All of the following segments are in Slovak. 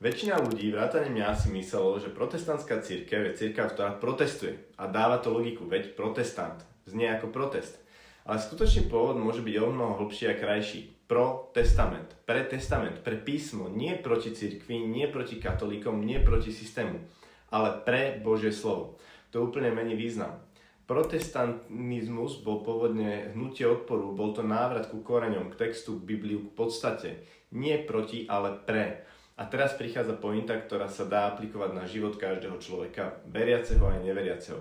Väčšina ľudí, vrátane mňa, si myslelo, že protestantská cirkev je cirkev, ktorá protestuje. A dáva to logiku, veď protestant znie ako protest. Ale skutočný pôvod môže byť o mnoho hlbší a krajší. Protestament, pre písmo, nie proti cirkvi, nie proti katolíkom, nie proti systému, ale pre Božie slovo. To úplne mení význam. Protestantizmus bol pôvodne hnutie odporu, bol to návrat ku koreňom, k textu, k Bibliu, k podstate. Nie proti, ale pre. A teraz prichádza pointa, ktorá sa dá aplikovať na život každého človeka, veriaceho aj neveriaceho.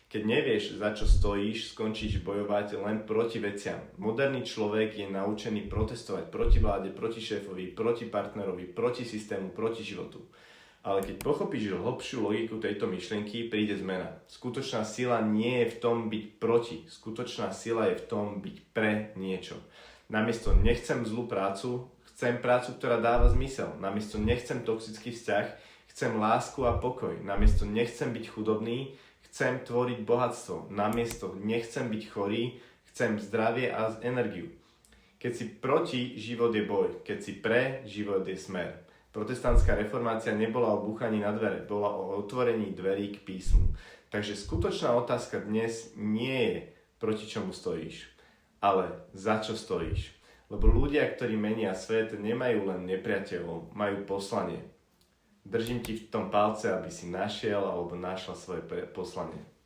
Keď nevieš, za čo stojíš, skončíš bojovať len proti veciam. Moderný človek je naučený protestovať proti vláde, proti šéfovi, proti partnerovi, proti systému, proti životu. Ale keď pochopíš hlbšiu logiku tejto myšlienky, príde zmena. Skutočná sila nie je v tom byť proti, skutočná sila je v tom byť pre niečo. Namiesto nechcem zlú prácu, chcem prácu, ktorá dáva zmysel. Namiesto nechcem toxický vzťah, chcem lásku a pokoj. Namiesto nechcem byť chudobný, chcem tvoriť bohatstvo. Namiesto nechcem byť chorý, chcem zdravie a energiu. Keď si proti, život je boj. Keď si pre, život je smer. Protestantská reformácia nebola o búchaní na dvere, bola o otvorení dverí k písmu. Takže skutočná otázka dnes nie je, proti čomu stojíš, ale za čo stojíš. Lebo ľudia, ktorí menia svet, nemajú len nepriateľov, majú poslanie. Držím ti v tom palce, aby si našiel alebo našla svoje poslanie.